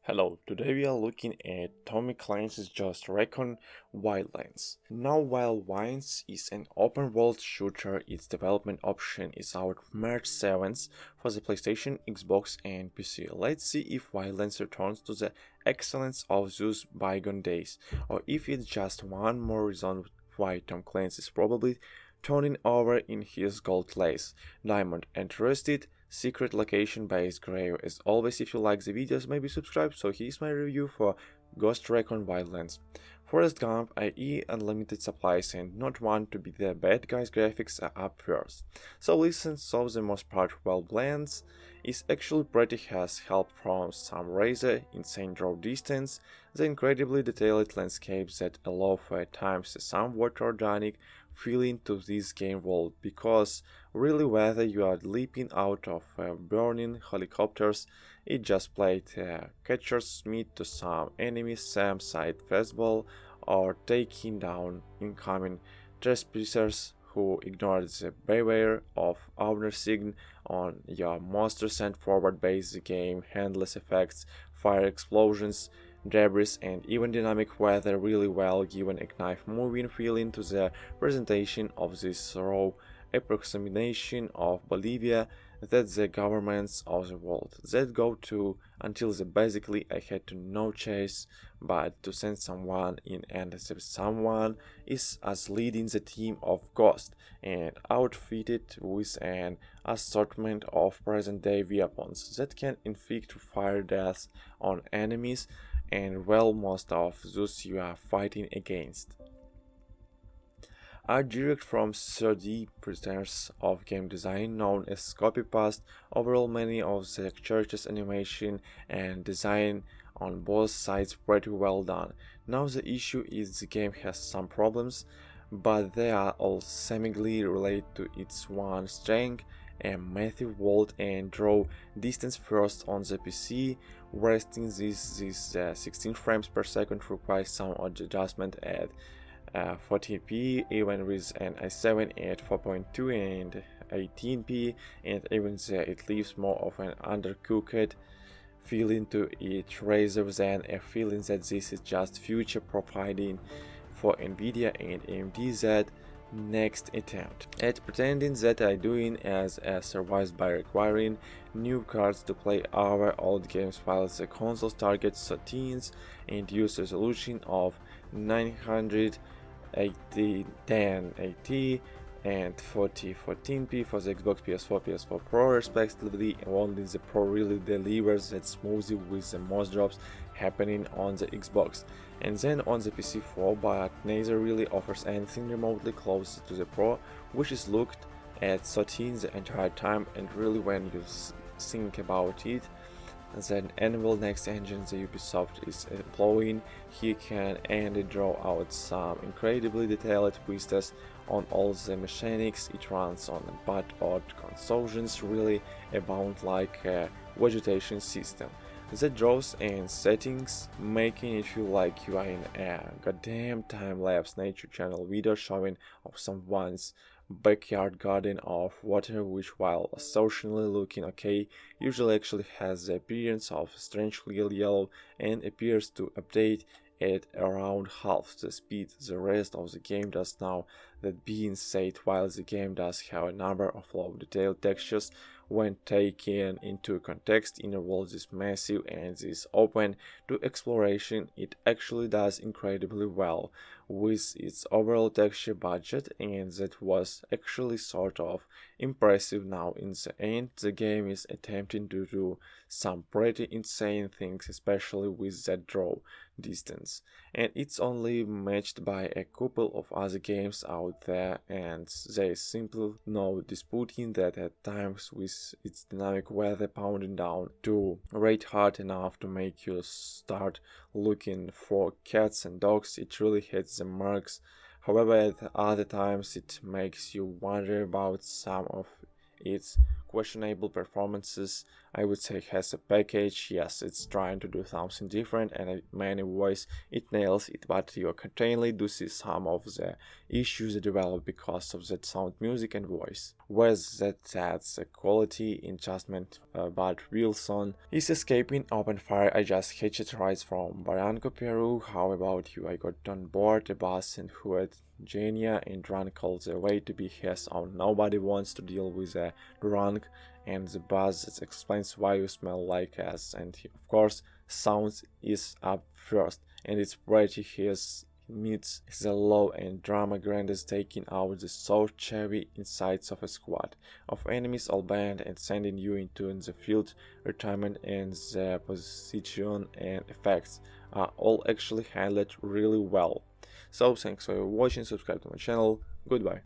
Hello, today we are looking at Tommy Clancy's just Recon Wildlands. Now Wildlands is an open world shooter. Its development option is out March 7th for the PlayStation, Xbox and PC. Let's see if Wildlands returns to the excellence of those bygone days, or if it's just one more reason why Tom Clancy is probably turning over in his gold lace, diamond and rusted secret location based grave. As always, if you like the videos, maybe subscribe. So here's my review for Ghost Recon Wildlands. Forest Gump, i.e. unlimited supplies and not want to be the bad guys, graphics are up first. So listen, so the most part Wildlands is actually pretty, has help from some razor, insane draw distance, the incredibly detailed landscapes that allow for at times a somewhat organic feeling to this game world, because really whether you are leaping out of burning helicopters, it just played catcher's mitt to some enemies, Sam side fastball, or taking down incoming trespassers who ignored the beware of owner sign on your monsters and forward base. The game handles effects, fire explosions, debris and even dynamic weather really well, giving a knife moving feeling to the presentation of this raw approximation of Bolivia that the governments of the world that go to until they basically I had to no chase but to send someone in, and the someone is as leading the team of Ghost and outfitted with an assortment of present-day weapons that can inflict fire deaths on enemies and well most of those you are fighting against are direct from 3D printers of game design known as copy-paste. Overall, many of the characters' animation and design on both sides pretty well done. Now the issue is the game has some problems, but they are all seemingly related to its one strength, a massive world and draw distance first on the PC. Resting this 16 frames per second requires some adjustment at 14p, even with an i7 at 4.2 and 18p, and even it leaves more of an undercooked feeling to it rather than a feeling that this is just future providing for Nvidia and AMD that next attempt at pretending that I doing as a service by requiring new cards to play our old games while the console targets 13s and use resolution of 980 1080 and 14p for the Xbox, PS4 Pro respectively. Only the Pro really delivers that smoothly with the most drops happening on the Xbox, and then on the PC4, but neither really offers anything remotely close to the Pro, which is looked at 13 the entire time. And really when you think about it, then annual next engine the Ubisoft is employing, he can and draw out some incredibly detailed vistas on all the mechanics it runs on, but odd constructions really abound like a vegetation system. The draws and settings making it feel like you are in a goddamn time-lapse nature channel video showing of someone's backyard garden of water, which while socially looking okay, usually actually has the appearance of strangely yellow and appears to update at around half the speed the rest of the game does. Now that being said, while the game does have a number of low detailed textures, when taken into context, inner world is massive and is open to exploration, it actually does incredibly well with its overall texture budget, and that was actually sort of impressive. Now in the end, the game is attempting to do some pretty insane things, especially with that draw distance, and it's only matched by a couple of other games out there, and there is simply no disputing that at times with its dynamic weather pounding down to rate hard enough to make you start looking for cats and dogs, it really hits the marks. However, at other times it makes you wonder about some of its questionable performances. I would say has a package. Yes, it's trying to do something different, and in many ways it nails it, but you occasionally do see some of the issues develop because of that sound, music and voice. With that adds a quality adjustment, but Wilson is escaping open fire. I just hitched rides from Barranco, Peru. How about you? I got on board a bus and who had Genia and drunk all the way to be his own. Nobody wants to deal with a drunk, and the buzz explains why you smell like ass. And of course, sounds is up first, and it's pretty his meets the low and drama grandes taking out the so chevy insides of a squad of enemies all band and sending you into the field retirement, and the position and effects are all actually handled really well. So thanks for watching, subscribe to my channel, goodbye.